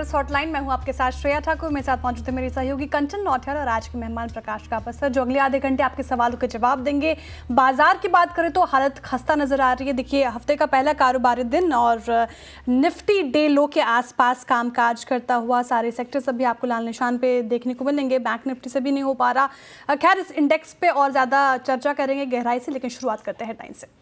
Investors hotline. मैं हूं आपके साथ श्रेया ठाकुर, मेरे साथ मौजूद है मेरी सहयोगी कंचन नौटियाल और आज के मेहमान प्रकाश कापस सर, जो अगले आधे घंटे आपके सवालों के जवाब देंगे। बाजार की बात करें तो हालत खस्ता नजर आ रही है। देखिए, हफ्ते का पहला कारोबारी दिन और निफ्टी डे लो के आसपास कामकाज करता हुआ सारे सेक्टर्स अभी आपको लाल निशान पे देखने को मिलेंगे। बैंक निफ्टी से भी नहीं हो पा रहा। खैर, इस इंडेक्स पे और ज्यादा चर्चा करेंगे गहराई से, लेकिन शुरुआत करते हैं हेडलाइन से।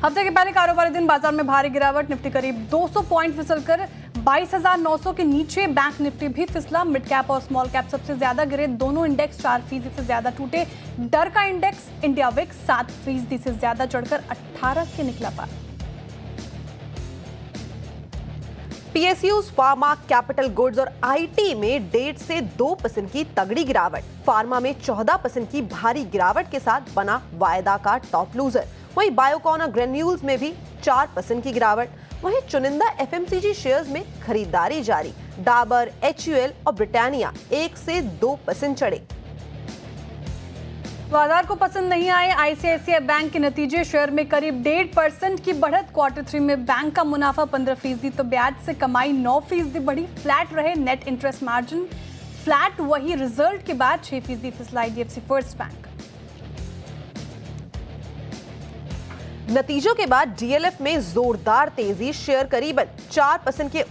हफ्ते के पहले कारोबारी दिन बाजार में भारी गिरावट। निफ्टी करीब 200 पॉइंट फिसलकर 22,900 के नीचे। बैंक निफ्टी भी फिसला। मिड कैप और स्मॉल कैप सबसे ज्यादा गिरे। दोनों इंडेक्स 4% से ज्यादा टूटे। डर का इंडेक्स इंडिया विक्स 7% से ज्यादा चढ़कर 18 के निकला पार। पीएसयूज, फार्मा, कैपिटल गुड्स और आईटी में 1.5 से 2% की तगड़ी गिरावट। फार्मा में 14% की भारी गिरावट के साथ बना वायदा का टॉप लूजर। वहीं बायोकॉन और ग्रेन्यूल्स में भी 4% की गिरावट। वहीं चुनिंदा एफएमसीजी शेयर्स में खरीदारी जारी। डाबर, एचयूएल और ब्रिटानिया 1 से 2% चढ़े। बाजार को पसंद नहीं आए आईसीआईसीआई बैंक के नतीजे। शेयर में करीब 1.5% की बढ़त। Q3 में बैंक का मुनाफा 15%, तो ब्याज से कमाई 9% बढ़ी। फ्लैट रहे नेट इंटरेस्ट मार्जिन। फ्लैट वही रिजल्ट के बाद 6% फिसला आईडीएफसी फर्स्ट बैंक। नतीजों के बाद डीएलएफ में जोरदार तेजी। शेयर करीबन 4% के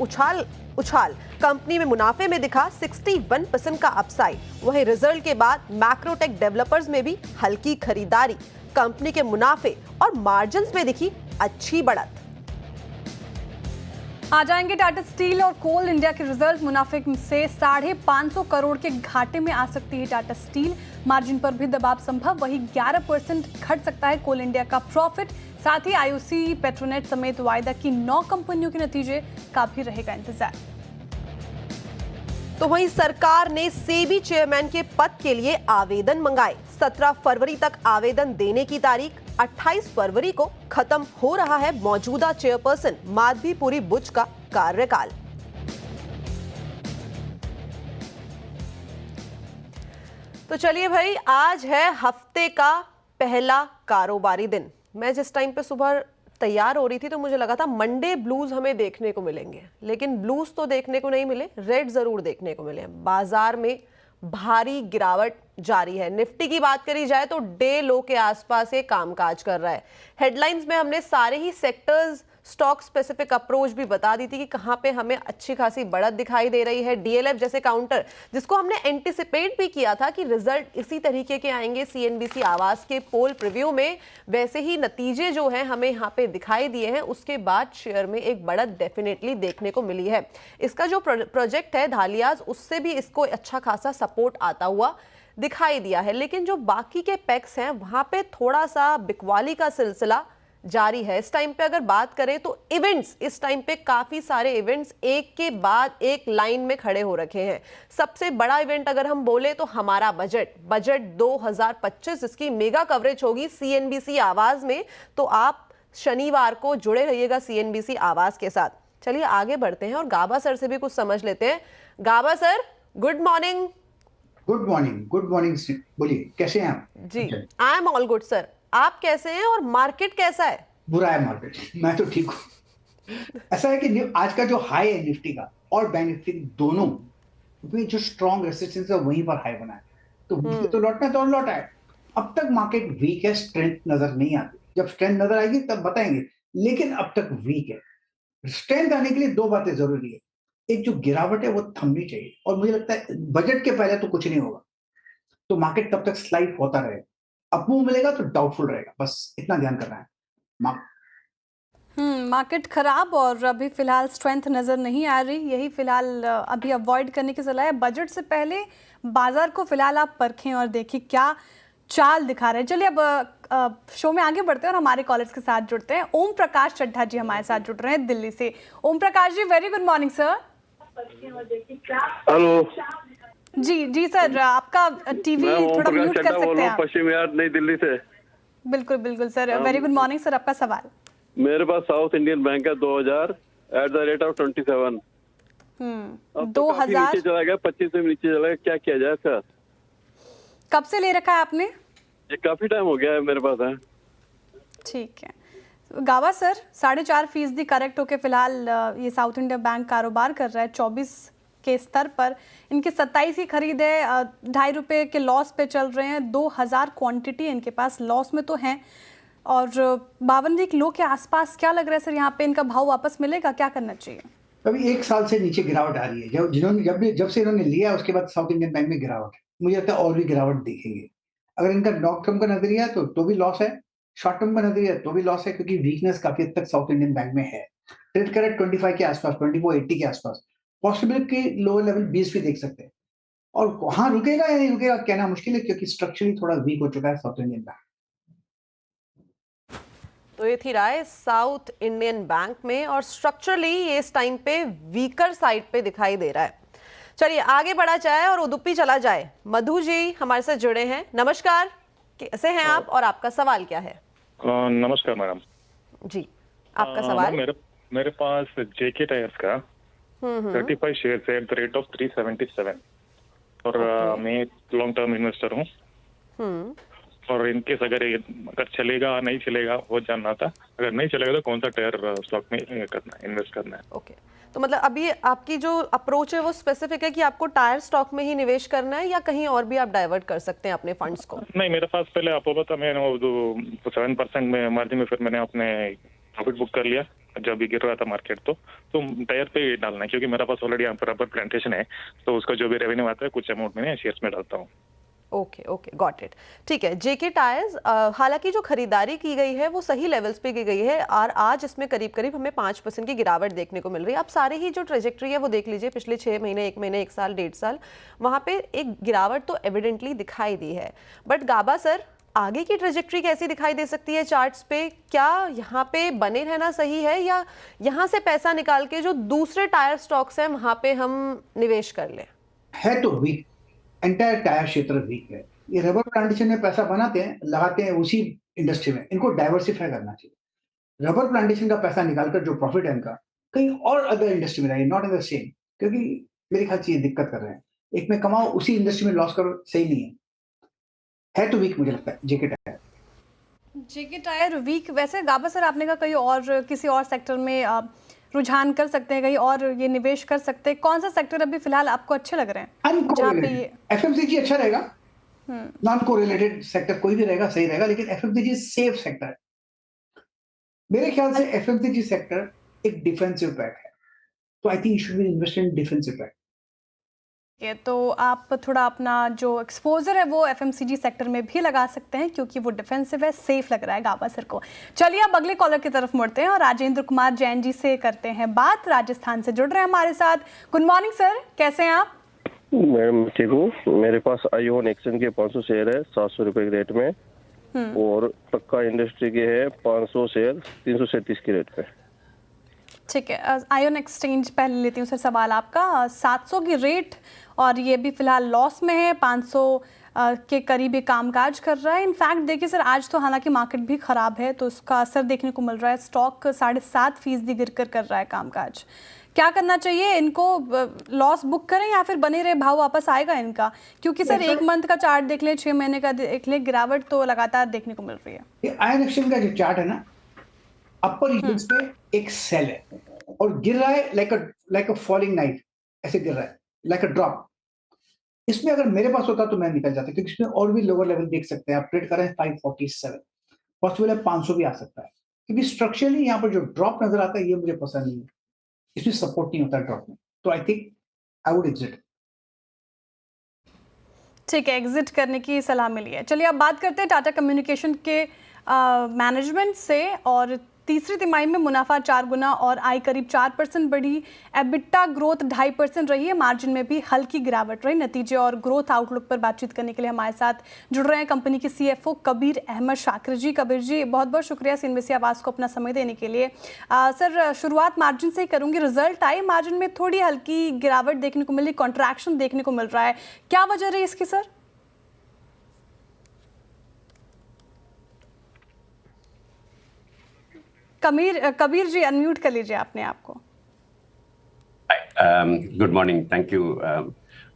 उछाल। कंपनी में मुनाफे में दिखा 61% का अपसाइड। वहीं रिजल्ट के बाद मैक्रोटेक डेवलपर्स में भी हल्की खरीदारी। कंपनी के मुनाफे और मार्जिन्स में दिखी अच्छी बढ़त। आ जाएंगे टाटा स्टील और कोल इंडिया के रिजल्ट। मुनाफे से 550 करोड़ के घाटे में आ सकती है टाटा स्टील। मार्जिन पर भी दबाव संभव। वही 11% घट सकता है कोल इंडिया का प्रॉफिट। साथ ही आईओसी, पेट्रोनेट समेत वायदा की 9 कंपनियों के नतीजे का भी रहेगा इंतजार। तो वहीं सरकार ने सेबी चेयरमैन के पद के लिए आवेदन मंगाए। 17 फरवरी तक आवेदन देने की तारीख। 28 फरवरी को खत्म हो रहा है मौजूदा चेयरपर्सन माधवीपुरी बुच का कार्यकाल। तो चलिए भाई, आज है हफ्ते का पहला कारोबारी दिन। मैं जिस टाइम पे सुबह तैयार हो रही थी तो मुझे लगा था मंडे ब्लूज हमें देखने को मिलेंगे, लेकिन ब्लूज तो देखने को नहीं मिले, रेड जरूर देखने को मिले। बाजार में भारी गिरावट जारी है। निफ्टी की बात करी जाए तो डे लो के आसपास ये कामकाज कर रहा है। हेडलाइंस में हमने सारे ही सेक्टर्स, स्टॉक स्पेसिफिक अप्रोच भी बता दी थी कि कहां पे हमें अच्छी खासी बढ़त दिखाई दे रही है। डीएलएफ जैसे काउंटर, जिसको हमने एंटिसिपेट भी किया था कि रिजल्ट इसी तरीके के आएंगे सीएनबीसी आवास के पोल प्रीव्यू में, वैसे ही नतीजे जो हैं हमें यहां पे दिखाई दिए हैं। उसके बाद शेयर में एक बढ़त डेफिनेटली देखने को मिली है। इसका जो प्रोजेक्ट है धालियाज, उससे भी इसको अच्छा खासा सपोर्ट आता हुआ दिखाई दिया है। लेकिन जो बाकी के पैक्स हैं वहां पे थोड़ा सा बिकवाली का सिलसिला जारी है। इस टाइम पे अगर बात करें तो इवेंट्स, इस टाइम पे काफी सारे इवेंट्स एक के बाद एक लाइन में खड़े हो रखे हैं। सबसे बड़ा इवेंट अगर हम बोले तो हमारा बजट 2025, जिसकी मेगा कवरेज होगी सीएनबीसी आवाज में। तो आप शनिवार को जुड़े रहिएगा सीएनबीसी आवाज के साथ। चलिए आगे बढ़ते हैं और गाबा सर से भी कुछ समझ लेते हैं। Gaba sir, good morning. Good morning, बोलिए कैसे हैं आप? जी, I am all good sir. आप कैसे हैं और मार्केट कैसा है? बुरा है मार्केट, मैं तो ठीक हूँ। ऐसा है कि आज का जो हाई है निफ्टी का और बैंक निफ्टी दोनों में जो स्ट्रॉन्ग रेजिस्टेंस है वहीं पर हाई बना है। तो लौटना तो लौटा है। अब तक मार्केट वीक है, स्ट्रेंथ नजर नहीं आती। जब स्ट्रेंथ नजर आएगी तब बताएंगे, लेकिन अब तक वीक है। स्ट्रेंथ आने के लिए 2 बातें जरूरी है। एक जो गिरावट है वो थमनी चाहिए, और मुझे लगता है बजट के पहले तो कुछ नहीं होगा, तो मार्केट तब तक स्लाइड होता रहेगा। अपमूव मिलेगा तो डाउटफुल रहेगा, बस इतना ध्यान करना है। मार्केट खराब और अभी फिलहाल स्ट्रेंथ नजर नहीं आ रही, यही फिलहाल अभी अवॉइड करने की सलाह है। बजट से पहले बाजार को फिलहाल आप परखें और देखें क्या चाल दिखा रहे हैं। चलिए अब शो में आगे बढ़ते हैं और हमारे कॉलर्स के साथ जुड़ते हैं। ओम प्रकाश चड्ढा जी हमारे साथ जुड़ रहे हैं दिल्ली से। Om Prakash ji, very good morning sir. Hello जी सर, आपका टीवी थोड़ा म्यूट कर सकते हैं आप? पश्चिम विहार, नई दिल्ली से। बिल्कुल sir, very good morning sir. आपका सवाल? मेरे पास साउथ इंडियन बैंक है 2000 @27। 2000 नीचे चला गया, 25 से नीचे चला गया, क्या किया जाए सर? कब से ले रखा है आपने? ये काफी टाइम हो गया है मेरे पास है। ठीक है, गावा सर 4.5% करेक्ट होकर फिलहाल ये साउथ इंडिया बैंक कारोबार कर रहा है 24 के स्तर पर। इनकी 27 की खरीद है, ₹2.5 के लॉस पे चल रहे हैं। 2000 क्वांटिटी इनके पास लॉस में तो हैं और 52 लो के आसपास। क्या लग रहा है सर यहाँ पे इनका भाव वापस मिलेगा, क्या करना चाहिए? अभी 1 साल से नीचे गिरावट आ रही है। जब से इन्होंने लिया उसके बाद साउथ इंडियन बैंक में गिरावट है। मुझे लगता है और भी गिरावट दिखेंगे। अगर इनका लॉन्ग टर्म का नजरिया है तो भी लॉस है, शॉर्ट टर्म का नजरिया तो भी लॉस है, क्योंकि वीकनेस काफी हद तक साउथ इंडियन बैंक में है। ट्रेड करेक्ट 25 के आसपास, 2480 के आसपास, पॉसिबल कि लोअर लेवल 20 भी देख सकते हैं। और वहां रुकेगा या नहीं रुकेगा कहना मुश्किल है, क्योंकि स्ट्रक्चरली थोड़ा वीक हो चुका है साउथ इंडियन बैंक। तो ये थी राय साउथ इंडियन बैंक में, और स्ट्रक्चरली ये इस टाइम पे वीकर साइड पे दिखाई दे रहा है। चलिए आगे बढ़ा जाए और उडुपी चला जाए। मधु जी हमारे साथ जुड़े हैं। नमस्कार, कैसे हैं आप और आपका सवाल क्या है? नमस्कार मैडम जी, आपका सवाल? मेरे पास जेके टायर्स का 35 शेयर है एट द रेट ऑफ 377 और मैं लॉन्ग टर्म इन्वेस्टर हूँ और इनकेस अगर चलेगा नहीं चलेगा वो जानना था। अगर नहीं चलेगा तो कौन सा टायर स्टॉक में करना है, इन्वेस्ट करना है? ओके, तो मतलब अभी आपकी जो अप्रोच है वो स्पेसिफिक है कि आपको टायर स्टॉक में ही निवेश करना है या कहीं और भी आप डाइवर्ट कर सकते हैं अपने फंड्स को? नहीं, मेरे पास पहले अपोलो था, मैंने वो 7% में मार्जिन में फिर मैंने अपने प्रॉफिट बुक कर लिया जब भी गिर रहा था मार्केट। तो टायर पे ही डालना है, क्योंकि मेरे पास ऑलरेडी यहाँ पर रबर प्लांटेशन है, तो उसका जो भी रेवेन्यू आता है कुछ अमाउंट में शेयर्स में डालता हूँ। Okay okay, got it. ठीक है, जेके टायर्स हालांकि जो खरीदारी की गई है वो सही लेवल्स पे की गई है और आज इसमें करीब करीब हमें 5% की गिरावट देखने को मिल रही है। आप सारे ही जो ट्रेजेक्ट्री है वो देख लीजिए, पिछले 6 महीने, 1 महीने, 1 साल, 1.5 साल, वहाँ पे एक गिरावट तो एविडेंटली दिखाई दी है। बट गाबा सर, आगे की ट्रेजेक्ट्री कैसी दिखाई दे सकती है चार्ट्स पे? क्या यहाँ पे बने रहना सही है या यहाँ से पैसा निकाल के जो दूसरे टायर स्टॉक्स हैं वहाँ पे हम निवेश कर लें? है तो वीक, एंटायर टायर क्षेत्र वीक है। ये रबर प्लांटेशन में पैसा बनाते हैं, लगाते हैं उसी इंडस्ट्री में। इनको डाइवर्सिफाई करना चाहिए। रबर प्लांटेशन का पैसा निकालकर जो प्रॉफिट है इनका कहीं और अदर इंडस्ट्री में रहे, नॉट इन द सेम। क्योंकि मेरे ख्याल से ये दिक्कत कर रहे हैं, एक में कमाओ उसी इंडस्ट्री में लॉस करो, सही नहीं है तो वीक मुझे लगता है जेके टायर। जेके टायर वीक। वैसे गाबा सर आपने कहा कहीं और किसी और सेक्टर में रुझान कर सकते हैं, कहीं और ये निवेश कर सकते हैं। कौन सा सेक्टर अभी फिलहाल आपको अच्छे लग रहे हैं जहाँ पे ये? एफएमसीजी अच्छा रहेगा, नॉन कोरिलेटेड सेक्टर कोई भी रहेगा, सही रहेगा, लेकिन एफएमसीजी सेफ सेक्टर है। मेरे ख्याल से एफएमसीजी सेक्टर एक डिफेंसिव पैक है, तो I think you should be invested in defensive pack. तो आप थोड़ा अपना जो एक्सपोजर है वो एफएमसीजी सेक्टर में भी लगा सकते हैं, क्योंकि वो डिफेंसिव है, सेफ लग रहा है गाबा सर को। चलिए अब अगले कॉलर की तरफ मुड़ते हैं और राजेंद्र कुमार जैन जी से करते हैं बात। राजस्थान से जुड़ रहे हैं हमारे साथ। गुड मॉर्निंग सर, कैसे हैं आप? मैडम ठीक हूँ। मेरे पास आईओन एक्सचेंज के 500 शेयर है 700 रुपए के रेट में, और पक्का इंडस्ट्री के है 500 शेयर 337 के रेट पे। ठीक है, आयोन एक्सचेंज पहले लेती हूँ सर सवाल आपका। 700 की रेट और ये भी फिलहाल लॉस में है, 500 के करीब ये कामकाज कर रहा है। इनफैक्ट देखिए सर, आज तो हालांकि मार्केट भी ख़राब है तो उसका असर देखने को मिल रहा है। स्टॉक 7.5% गिरकर कर रहा है कामकाज। क्या करना चाहिए इनको? लॉस बुक करें या फिर बने रहे, भाव वापस आएगा इनका? क्योंकि सर 1 मंथ का चार्ट देख लें, 6 महीने का देख लें, गिरावट तो लगातार देखने को मिल रही है। ये आयन एक्सचेंज का जो चार्ट है ना, अपर रीजन्स पे एक सेल है और गिर रहा है लाइक अ फॉलिंग नाइफ, ऐसे गिर रहा है लाइक अ ड्रॉप। इसमें अगर मेरे पास होता तो मैं निकल जाता, क्योंकि इसमें और भी लोअर लेवल देख सकते हैं आप। ट्रेड कर रहे हैं 547, पॉसिबल है 500 भी आ सकता है, क्योंकि स्ट्रक्चरली यहाँ पर जो ड्रॉप नजर आता है ये मुझे पसंद नहीं है। इसमें सपोर्ट नहीं होता ड्रॉप में, तो I think I would exit. ठीक है, एग्जिट करने की सलाह मिली है। चलिए अब बात करते हैं टाटा कम्युनिकेशन के मैनेजमेंट से। और तीसरी तिमाही में मुनाफा 4 गुना और आय करीब 4% बढ़ी। एबिटा ग्रोथ 2.5% रही है, मार्जिन में भी हल्की गिरावट रही। नतीजे और ग्रोथ आउटलुक पर बातचीत करने के लिए हमारे साथ जुड़ रहे हैं कंपनी के CFO कबीर अहमद शाकिर जी। कबीर जी, बहुत बहुत शुक्रिया CNBC आवाज़ को अपना समय देने के लिए। सर, शुरुआत मार्जिन से ही करूँगी। रिजल्ट आए, मार्जिन में थोड़ी हल्की गिरावट देखने को मिली, कॉन्ट्रैक्शन देखने को मिल रहा है, क्या वजह रही इसकी सर? कबीर जी, अनम्यूट कर लीजिए अपने आप को। गुड मॉर्निंग, थैंक यू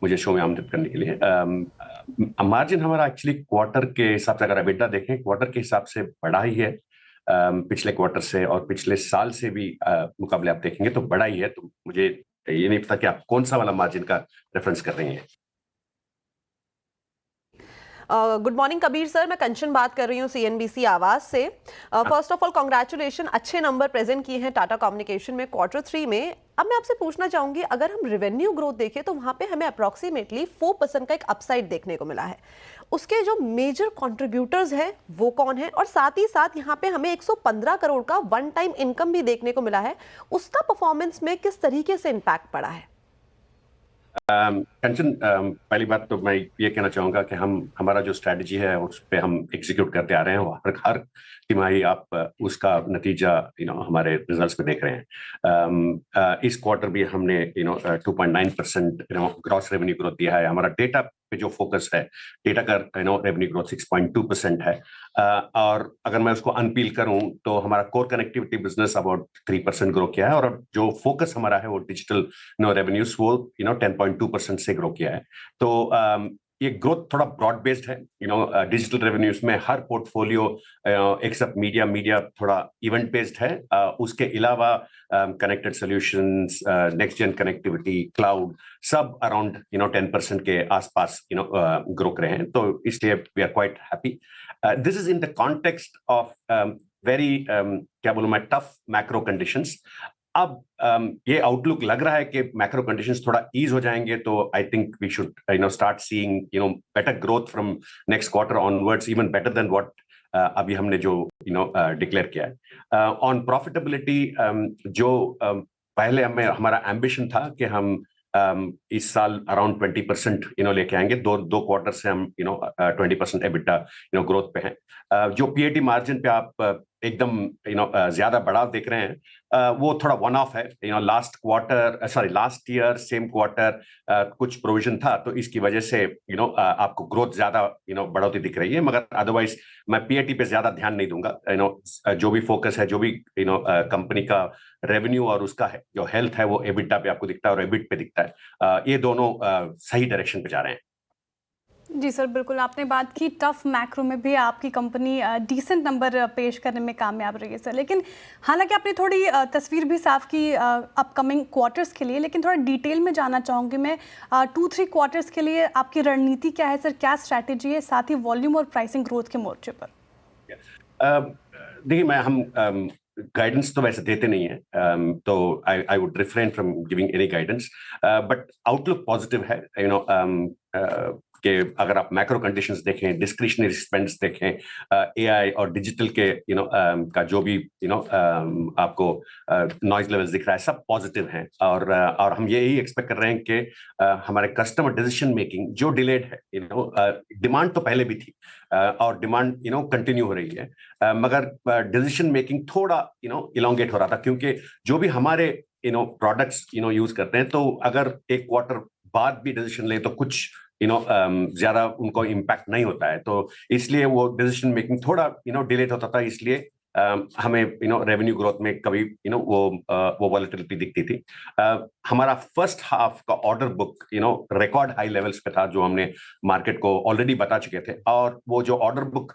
मुझे शो में आमंत्रित करने के लिए। मार्जिन हमारा एक्चुअली क्वार्टर के हिसाब से, अगर एबिटा देखें क्वार्टर के हिसाब से बढ़ा ही है, पिछले क्वार्टर से और पिछले साल से भी मुकाबले आप देखेंगे तो बड़ा ही है। तो मुझे ये नहीं पता कि आप कौन सा वाला मार्जिन का रेफरेंस कर रही हैं। गुड मॉर्निंग कबीर सर, मैं कंचन बात कर रही हूँ CNBC आवाज से। फर्स्ट ऑफ ऑल कॉन्ग्रेचुलेशन, अच्छे नंबर प्रेजेंट किए हैं टाटा कम्युनिकेशन में Q3 में। अब मैं आपसे पूछना चाहूंगी, अगर हम रेवेन्यू ग्रोथ देखें तो वहां पे हमें अप्रोक्सीमेटली 4% का एक अपसाइड देखने को मिला है। उसके जो मेजर कंट्रीब्यूटर्स हैं वो कौन है, और साथ ही साथ यहाँ पे हमें 115 करोड़ का वन टाइम इनकम भी देखने को मिला है, उसका परफॉर्मेंस में किस तरीके से इम्पैक्ट पड़ा है? कंचन, पहली बात तो मैं ये कहना चाहूंगा कि हमारा जो स्ट्रेटजी है उस पे हम एग्जीक्यूट करते आ रहे हैं। हर तिमाही आप उसका नतीजा हमारे रिजल्ट्स में देख रहे हैं। इस क्वार्टर भी हमने 2.9% ग्रॉस रेवेन्यू ग्रोथ दिया है। हमारा डेटा पे जो फोकस है, डेटा का रेवेन्यू ग्रोथ 6.2% है। और अगर मैं उसको अनपील करूं तो हमारा core connectivity business about 3% grow किया है, और जो फोकस हमारा है वो डिजिटल रेवेन्यूज वो 10.2% से ग्रो किया है। तो ये ग्रोथ थोड़ा ब्रॉड बेस्ड है। डिजिटल रेवेन्यूज में हर पोर्टफोलियो एक्सेप्ट मीडिया थोड़ा इवेंट बेस्ड है। उसके अलावा connected solutions, next gen connectivity, cloud, सब अराउंड 10% के आसपास ग्रो कर रहे हैं। तो इसलिए we are quite happy. This is in the context of very क्या बोलूं मैं, टफ मैक्रो कंडीशंस। अब ये आउटलुक लग रहा है कि मैक्रो कंडीशंस थोड़ा ईज हो जाएंगे, तो I think we should start seeing better growth from next quarter onwards, even better than what अभी हमने जो डिक्लेयर किया है। ऑन प्रॉफिटेबिलिटी, जो पहले हमारा एम्बिशन था कि हम इस साल अराउंड 20% लेके आएंगे। दो क्वार्टर से हम 20% एबिटा ग्रोथ पे हैं। जो PAT मार्जिन पे आप एकदम ज्यादा बढ़ाव देख रहे हैं, वो थोड़ा वन ऑफ है। लास्ट ईयर सेम क्वार्टर कुछ प्रोविजन था, तो इसकी वजह से आपको ग्रोथ ज्यादा बढ़ोतरी दिख रही है। मगर अदरवाइज मैं PAT पे ज्यादा ध्यान नहीं दूंगा। जो भी फोकस है, जो भी कंपनी का रेवेन्यू और उसका जो हेल्थ है, वो एबिटा पे आपको दिखता है और एबिट पे दिखता है। ये दोनों सही डायरेक्शन पे जा रहे हैं। जी सर, बिल्कुल आपने बात की, टफ मैक्रो में भी आपकी कंपनी डिसेंट नंबर पेश करने में कामयाब रही है सर। लेकिन हालांकि आपने थोड़ी तस्वीर भी साफ की अपकमिंग क्वार्टर्स के लिए, लेकिन थोड़ा डिटेल में जानना चाहूँगी मैं 2-3 क्वार्टर्स के लिए आपकी रणनीति क्या है सर, क्या स्ट्रैटेजी है, साथ ही वॉल्यूम और प्राइसिंग ग्रोथ के मोर्चे पर? देखिए, हम गाइडेंस तो वैसे देते नहीं है, तो I would refrain from giving any guidance, but outlook positive है। कि अगर आप मैक्रो कंडीशंस देखें, डिस्क्रिशनरी स्पेंड्स देखें, AI और डिजिटल के का जो भी आपको नॉइज लेवल्स दिख रहा है, सब पॉजिटिव हैं। और हम यही एक्सपेक्ट कर रहे हैं कि हमारे कस्टमर डिसीजन मेकिंग जो डिलेड है, डिमांड तो पहले भी थी और डिमांड कंटिन्यू हो रही है, मगर डिसीजन मेकिंग थोड़ा इलोंगेट हो रहा था, क्योंकि जो भी हमारे प्रोडक्ट्स यूज करते हैं, तो अगर एक क्वार्टर बाद भी डिसीजन ले तो कुछ ज्यादा उनको इम्पैक्ट नहीं होता है। तो इसलिए वो डिसीजन मेकिंग थोड़ा डिलेट होता था। इसलिए हमें रेवेन्यू ग्रोथ में कभी वो वॉलेटिलिटी दिखती थी। हमारा फर्स्ट हाफ का order book record high levels पे था, जो हमने मार्केट को ऑलरेडी बता चुके थे, और वो जो ऑर्डर बुक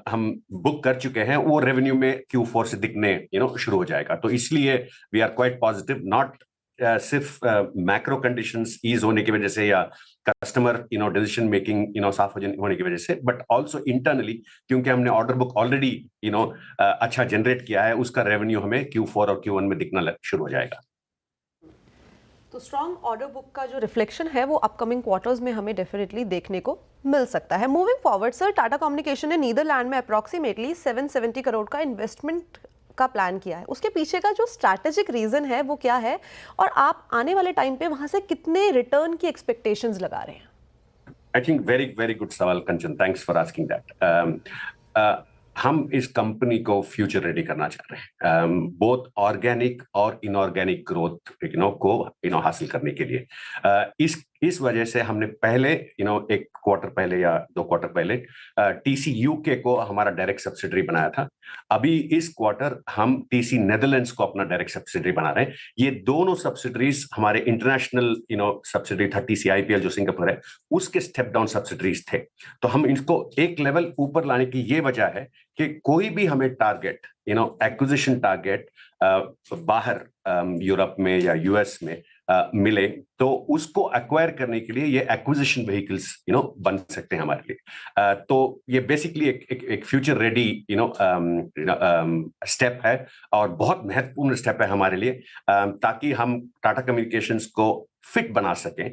हम बुक कर चुके हैं वो रेवेन्यू में Q4 से दिखने शुरू हो जाएगा। तो इसलिए we are quite positive, not सिर्फ मैक्रो कंडीशंस ईज होने की वजह से या कस्टमर डिसीजन मेकिंग साफ होने की वजह से, बट ऑल्सो इंटरनली, क्योंकि हमने ऑर्डर बुक ऑलरेडी अच्छा जनरेट किया है, उसका रेवेन्यू हमें Q4 और Q1 में दिखना शुरू हो जाएगा। तो स्ट्रॉन्ग ऑर्डर बुक का जो रिफ्लेक्शन है वो अपकमिंग क्वार्टर्स में हमें डेफिनेटली देखने को मिल सकता है। Moving forward sir, Tata communication ने नीदरलैंड में अप्रॉक्सीमेटली 770 करोड़ का इन्वेस्टमेंट का प्लान किया है। उसके पीछे का जो स्ट्रैटेजिक रीजन है वो क्या है, और आप आने वाले टाइम पे वहां से कितने रिटर्न की एक्सपेक्टेशंस लगा रहे हैं? I think very very good सवाल कंचन, थैंक्स फॉर आस्किंग दैट। हम इस कंपनी को फ्यूचर रेडी करना चाह रहे हैं, बोथ ऑर्गेनिक और इनऑर्गेनिक ग्रोथ को हासिल करने के लिए। इस वजह से हमने पहले एक क्वार्टर पहले या 2 क्वार्टर पहले TCUK को हमारा डायरेक्ट सब्सिडरी बनाया था, अभी इस क्वार्टर हम टीसी नेदरलैंड्स को अपना डायरेक्ट सब्सिडरी बना रहे हैं। ये दोनों सब्सिडरीज हमारे इंटरनेशनल सब्सिडरी 30CIPL जो सिंगापुर है उसके स्टेप डाउन सब्सिडरीज थे। तो हम इनको एक लेवल ऊपर लाने की ये वजह है कि कोई भी हमें टारगेट एक्विजिशन टारगेट बाहर यूरोप में या यूएस में मिले तो उसको एक्वायर करने के लिए ये एक्विजिशन व्हीकल्स बन सकते हैं हमारे लिए। तो ये बेसिकली एक फ्यूचर रेडी स्टेप है और बहुत महत्वपूर्ण स्टेप है हमारे लिए, ताकि हम टाटा कम्युनिकेशंस को फिट बना सकें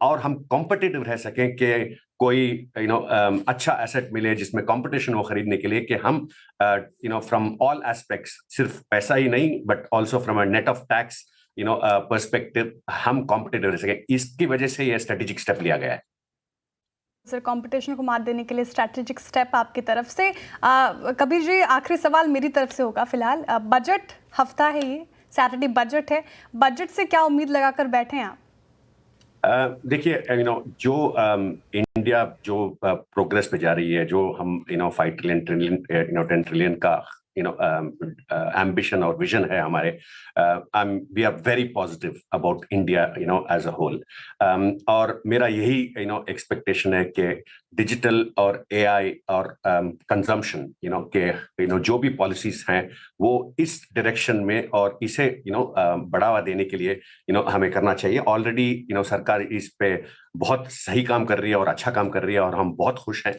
और हम कॉम्पिटिटिव रह सकें कि कोई अच्छा एसेट मिले जिसमें कंपटीशन हो खरीदने के लिए, कि हम फ्रॉम ऑल एस्पेक्ट्स, सिर्फ पैसा ही नहीं but also from a net of tax perspective हम कॉम्पिटिटिव रह सकें। इसकी वजह से ये स्ट्रेटेजिक स्टेप लिया गया है। सर, कंपटीशन को मात देने के लिए स्ट्रैटेजिक स्टेप आपकी तरफ से। कबीर जी, आखिरी सवाल मेरी तरफ से होगा फिलहाल। बजट हफ्ता है, ये सैटरडे बजट है, बजट से क्या उम्मीद लगाकर बैठे हैं आप? देखिए जो इंडिया जो प्रोग्रेस पे जा रही है, जो हम 5 ट्रिलियन 10 ट्रिलियन का एम्बिशन और विजन है हमारे, we are very positive about India as a whole. और मेरा यही एक्सपेक्टेशन है कि डिजिटल और एआई और कंजम्पशन के जो भी पॉलिसीज हैं वो इस डायरेक्शन में और इसे बढ़ावा देने के लिए हमें करना चाहिए। ऑलरेडी सरकार इस पे बहुत सही काम कर रही है और अच्छा काम कर रही है और हम बहुत खुश हैं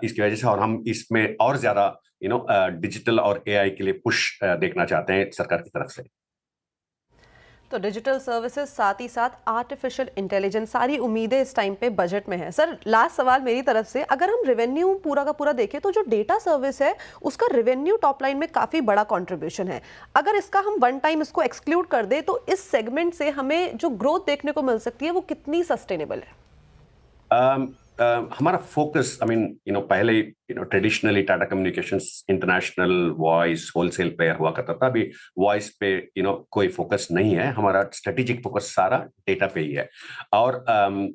इसकी वजह से, और हम इसमें और ज्यादा डिजिटल और एआई के लिए पुश देखना चाहते हैं सरकार की तरफ से। तो डिजिटल सर्विसेज, साथ ही साथ आर्टिफिशियल इंटेलिजेंस, सारी उम्मीदें इस टाइम पे बजट में है। सर, लास्ट सवाल मेरी तरफ से, अगर हम रेवेन्यू पूरा का पूरा देखें तो जो डेटा सर्विस है उसका रेवेन्यू टॉप लाइन में काफ़ी बड़ा कंट्रीब्यूशन है। अगर इसका हम वन टाइम इसको एक्सक्लूड कर दे तो इस सेगमेंट से हमें जो ग्रोथ देखने को मिल सकती है वो कितनी सस्टेनेबल है? हमारा फोकस पहले traditionally Tata communications international voice wholesale player हुआ करता था। अभी वॉइस पे कोई फोकस नहीं है, हमारा स्ट्रेटेजिक फोकस सारा डेटा पे ही है। और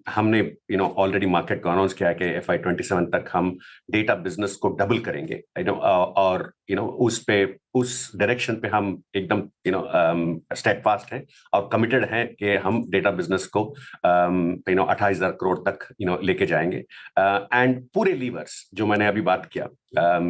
हमने ऑलरेडी मार्केट को अनाउंस किया है कि FY 27 तक हम डेटा बिजनेस को डबल करेंगे और उस डायरेक्शन पे हम एकदम स्टेडफास्ट हैं और कमिटेड हैं कि हम डेटा बिजनेस को 28,000 करोड़ तक लेके जाएंगे। एंड पूरे लीवर्स जो मैंने अभी बात किया,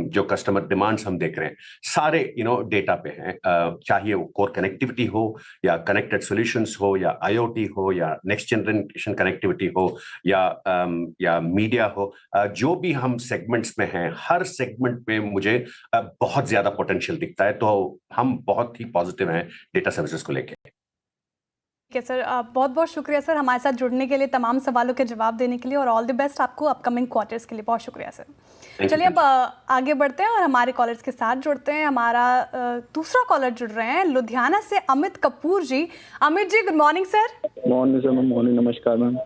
जो कस्टमर डिमांड्स हम देख रहे हैं सारे डेटा पे हैं, चाहे वो कोर कनेक्टिविटी हो या कनेक्टेड सॉल्यूशंस हो या IoT हो या नेक्स्ट जनरेशन कनेक्टिविटी हो या मीडिया हो, जो भी हम सेगमेंट्स में हैं हर सेगमेंट में मुझे बहुत ज्यादा पोटेंशियल दिखता है। तो हम बहुत ही पॉजिटिव हैं डेटा सर्विसेज को लेकर। ठीक है सर, बहुत बहुत शुक्रिया सर हमारे साथ जुड़ने के लिए, तमाम सवालों के जवाब देने के लिए, और ऑल द बेस्ट आपको अपकमिंग क्वार्टर्स के लिए। बहुत शुक्रिया सर। चलिए अब आगे बढ़ते हैं और हमारे कॉलर्स के साथ जुड़ते हैं। हमारा दूसरा कॉलर जुड़ रहे हैं लुधियाना से, Amit Kapoor ji. Amit ji, good morning sir. Morning sir. Morning, नमस्कार मैम।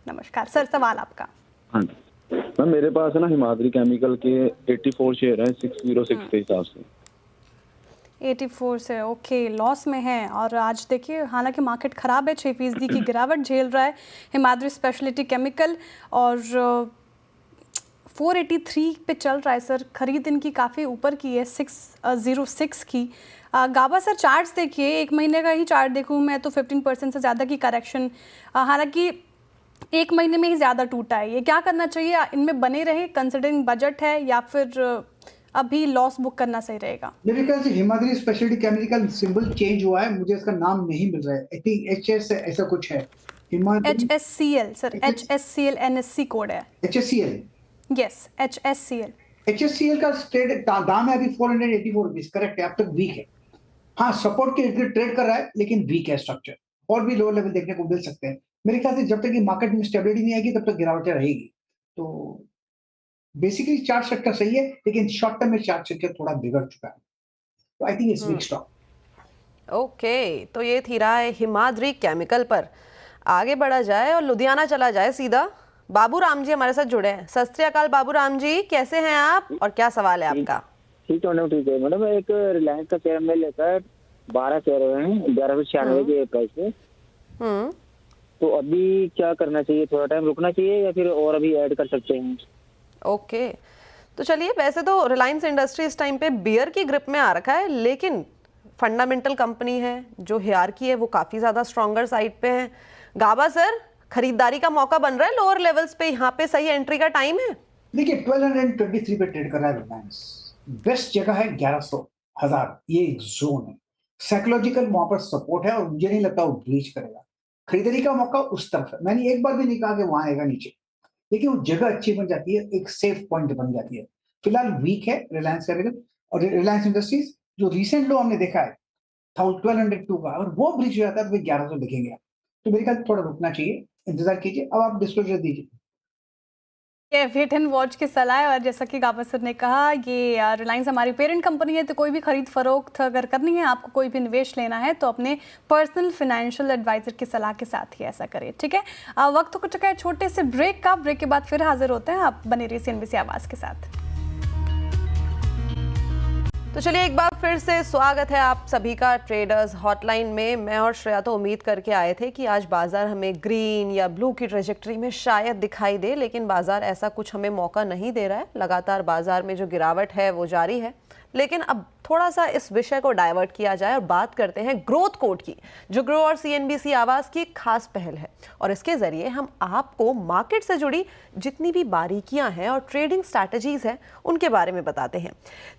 नमस्कार सर, सवाल आपका। हाँ मैम, मेरे पास है ना हिमाद्री केमिकल के 84 शेयर है 606 के हिसाब से। 84 से ओके, लॉस में है। और आज देखिए हालांकि मार्केट ख़राब है, 6% की गिरावट झेल रहा है हिमाद्री स्पेशलिटी केमिकल, और 483 पे चल रहा है सर। खरीद इनकी काफ़ी ऊपर की है, 606 की। गाबा सर, चार्ट्स देखिए, एक महीने का ही चार्ट देखूँ मैं तो 15% से ज़्यादा की करेक्शन, हालांकि एक महीने में ही ज़्यादा टूटा है। ये क्या करना चाहिए, इनमें बने रहे कंसिडरिंग बजट है, या फिर अभी लॉस बुक करना सही रहेगा? मेरे ख्याल से Himadri speciality chemical symbol change हुआ है, मुझे इसका नाम नहीं मिल रहा है। आई थिंक HS ऐसा कुछ है। HSCL sir, HSCL NSC code है। HSCL, यस, HSCL का दाम है अभी 484 रुपीज, करेक्ट है। अब तक वीक है, हाँ सपोर्ट के इर्द ट्रेड कर रहा है, लेकिन वीक है स्ट्रक्चर, और भी लोअर लेवल देखने को मिल सकते हैं। मेरे ख्याल से जब तक कि मार्केट में स्टेबिलिटी नहीं आएगी तब तक गिरावटें रहेगी। तो बेसिकली चार्ट सेक्टर सही है, लेकिन शॉर्ट टर्म में चार्ट सेक्टर थोड़ा बिगड़ चुका है, तो I think it's weak stock. Okay, तो ये थी रहा है हिमाद्री केमिकल पर। आगे बढ़ा जाए और लुधियाना चला जाए सीधा। बाबू राम जी हमारे साथ जुड़े हैं। सत श्री अकाल बाबू राम जी, कैसे हैं आप और क्या सवाल है आपका? ठीक है मैडम, ठीक है मैडम। एक रिलायंस का शेयर में लेकर 12 शेयर हैं 1196 के प्राइस पे। तो अभी क्या करना चाहिए? थोड़ा टाइम रुकना चाहिए या फिर और अभी ऐड कर सकते हैं? ओके, तो चलिए, वैसे तो रिलायंस इंडस्ट्री इस टाइम पे बियर की ग्रिप में आ रखा है, लेकिन फंडामेंटल कंपनी है, जो हियरार्की है वो काफ़ी ज़्यादा स्ट्रॉन्गर साइड पे है। गाबा सर, खरीदारी का मौका बन रहा है लोअर लेवल्स पे, यहाँ पे सही एंट्री का टाइम है? देखिए 1223 पे ट्रेड कर रहा है रिलायंस। बेस्ट जगह है 1100 ये एक जोन है। साइकोलॉजिकल वहां पर सपोर्ट है और मुझे नहीं लगता वो ब्रीच करेगा। खरीदारी का मौका उस तरफ है। मैंने एक बार भी नहीं कहा कि वहां आएगा नीचे, लेकिन वो जगह अच्छी बन जाती है, एक सेफ पॉइंट बन जाती है। फिलहाल वीक है रिलायंस का रिजल्ट, और रिलायंस इंडस्ट्रीज जो रिसेंट लो हमने देखा है 1202 का, अगर वो ब्रिज हो जाता है तो 1100 दिखेंगे। तो मेरे ख्याल थोड़ा रुकना चाहिए, इंतजार कीजिए। अब आप डिस्क्लोजर दीजिए। ये वेट एंड वॉच की सलाह है, और जैसा कि गाबा सर ने कहा, ये रिलायंस हमारी पेरेंट कंपनी है, तो कोई भी खरीद फरोख्त अगर करनी है, आपको कोई भी निवेश लेना है, तो अपने पर्सनल फाइनेंशियल एडवाइजर की सलाह के साथ ही ऐसा करिए, ठीक है। वक्त हो चुका है छोटे से ब्रेक का। ब्रेक के बाद फिर हाजिर होते हैं। आप बने रहिए CNBC आवाज़ के साथ। तो चलिए, एक बार फिर से स्वागत है आप सभी का ट्रेडर्स हॉटलाइन में। मैं और श्रेया तो उम्मीद करके आए थे कि आज बाजार हमें ग्रीन या ब्लू की ट्रेजेक्टरी में शायद दिखाई दे, लेकिन बाजार ऐसा कुछ हमें मौका नहीं दे रहा है। लगातार बाजार में जो गिरावट है वो जारी है, लेकिन अब थोड़ा सा इस विषय को डाइवर्ट किया जाए और बात करते हैं ग्रोथ कोड की, जो ग्रो और CNBC आवाज़ की खास पहल है। और इसके ज़रिए हम आपको मार्केट से जुड़ी जितनी भी बारीकियां हैं और ट्रेडिंग स्ट्रैटेजीज हैं उनके बारे में बताते हैं,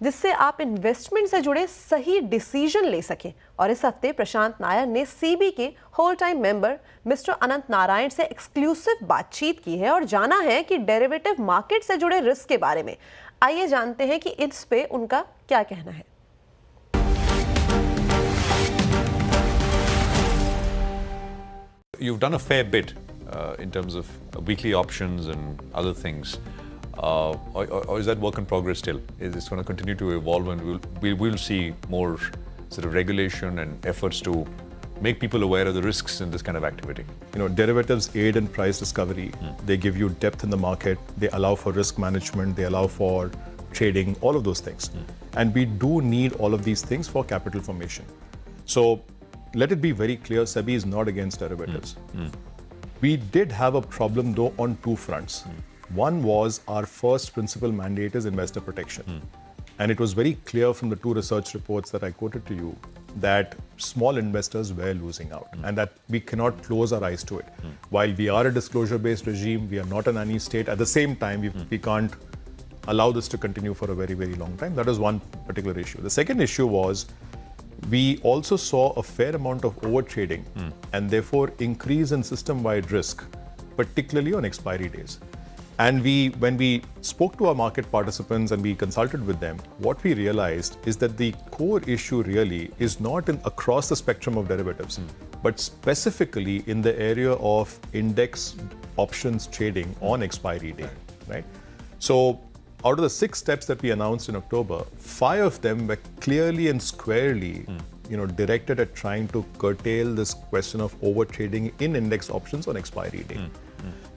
जिससे आप इन्वेस्टमेंट से जुड़े सही डिसीजन ले सकें। और इस हफ्ते प्रशांत नायर ने CB के होल टाइम मेंबर मिस्टर अनंत नारायण से एक्सक्लूसिव बातचीत की है और जाना है कि डेरिवेटिव मार्केट से जुड़े रिस्क के बारे में। आइए जानते हैं कि इस पे उनका क्या कहना है। You've done a fair bit in terms of weekly options and other things. Or is that work in progress still? Is this going to continue to evolve, and we'll see more sort of regulation and efforts to make people aware of the risks in this kind of activity? You know, derivatives aid in price discovery. They give you depth in the market. They allow for risk management. They allow for trading, all of those things. And we do need all of these things for capital formation. So let it be very clear, SEBI is not against derivatives. We did have a problem though on two fronts. One was our first principal mandate is investor protection. And it was very clear from the two research reports that I quoted to you that small investors were losing out and that we cannot close our eyes to it. While we are a disclosure-based regime, we are not a nanny state. At the same time, we can't allow this to continue for a very, very long time. That is one particular issue. The second issue was we also saw a fair amount of over-trading and therefore increase in system-wide risk, particularly on expiry days. And when we spoke to our market participants and we consulted with them, what we realized is that the core issue really is not across the spectrum of derivatives, but specifically in the area of index options trading on expiry day, right? So out of the 6 steps that we announced in October, 5 of them were clearly and squarely directed at trying to curtail this question of over trading in index options on expiry day.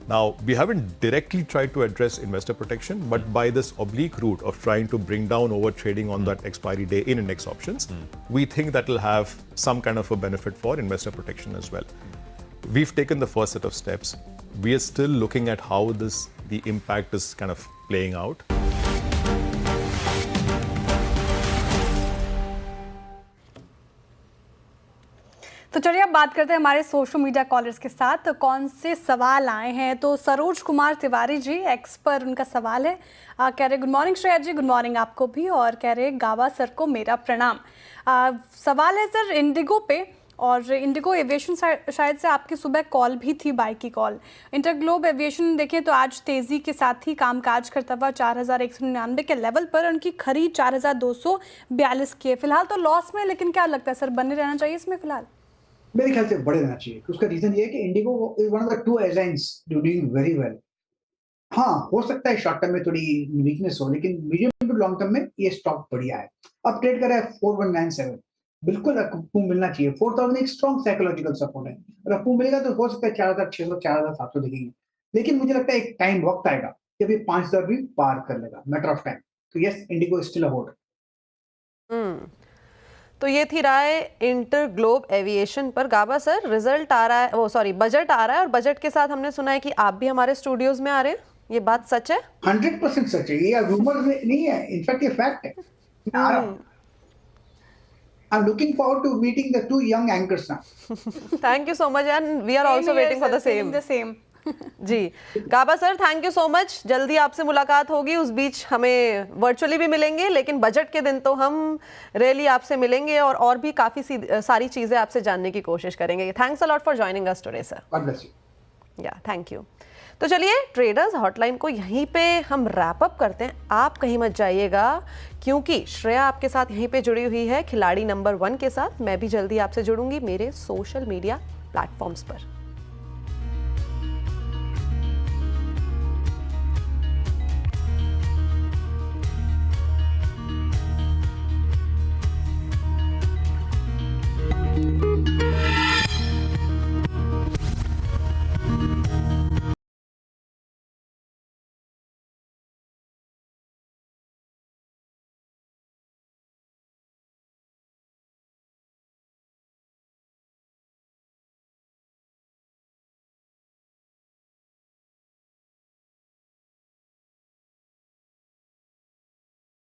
Now, we haven't directly tried to address investor protection, but by this oblique route of trying to bring down over trading on that expiry day in index options, we think that will have some kind of a benefit for investor protection as well. We've taken the first set of steps. We are still looking at how the impact is kind of playing out. तो चलिए अब बात करते हैं हमारे social media callers के साथ। तो कौन से सवाल आए हैं, तो सरोज कुमार तिवारी जी एक्स पर उनका सवाल है। कह रहे गुड मॉर्निंग श्रेया जी, गुड मॉर्निंग आपको भी, और कह रहे गावा सर को मेरा प्रणाम। सवाल है सर इंडिगो पे, और इंडिगो एविएशन शायद से आपकी सुबह कॉल भी थी, बाई की कॉल। इंटरग्लोब एविएशन देखें तो आज तेज़ी के साथ ही कामकाज करता हुआ 4199 के लेवल पर, उनकी खरीद 4242 की है। फिलहाल तो लॉस में, लेकिन क्या लगता है सर बने रहना चाहिए इसमें फिलहाल? मेरे ख्याल से बढ़े रहना चाहिए। उसका रीजन ये है कि Indigo is one of the 2 airlines doing very well. हाँ, हो सकता है शॉर्ट टर्म में थोड़ी वीकनेस हो, लेकिन मीडियम टू लॉन्ग टर्म में ये स्टॉक बढ़िया है। अब ट्रेड कर रहा है 4197, बिल्कुल अप मिलना चाहिए। 4000 एक स्ट्रॉन्ग साइकोलॉजिकल सपोर्ट है, और अप मिलेगा तो हो सकता है 4600 4700 दिखेंगे। लेकिन मुझे लगता है एक टाइम वक्त आएगा जब ये 5000 भी पार कर लेगा, मैटर ऑफ टाइम। तो yes, Indigo is still a hold. तो ये थी राय इंटरग्लोब एविएशन पर। गाबा सर, रिजल्ट आ रहा है, बजट आ रहा है, और बजट के साथ हमने सुना है कि आप भी हमारे स्टूडियोज में आ रहे हैं। ये बात सच है? 100% सच है, ये रूमर नहीं है, इनफैक्ट ये फैक्ट है। I'm looking forward to meeting the two young anchors now. Thank you so much and we are also waiting for the same. The same. जी काबा sir, thank you so much. जल्दी आपसे मुलाकात होगी, उस बीच हमें वर्चुअली भी मिलेंगे, लेकिन बजट के दिन तो हम रियली आपसे मिलेंगे और भी काफ़ी सारी चीज़ें आपसे जानने की कोशिश करेंगे। Thanks a lot for joining us today sir. God bless you. या थैंक यू। तो चलिए ट्रेडर्स हॉटलाइन को यहीं पे हम रैप अप करते हैं। आप कहीं मत जाइएगा क्योंकि श्रेया आपके साथ यहीं पे जुड़ी हुई है खिलाड़ी नंबर 1 के साथ। मैं भी जल्दी आपसे जुड़ूंगी मेरे सोशल मीडिया प्लेटफॉर्म्स पर।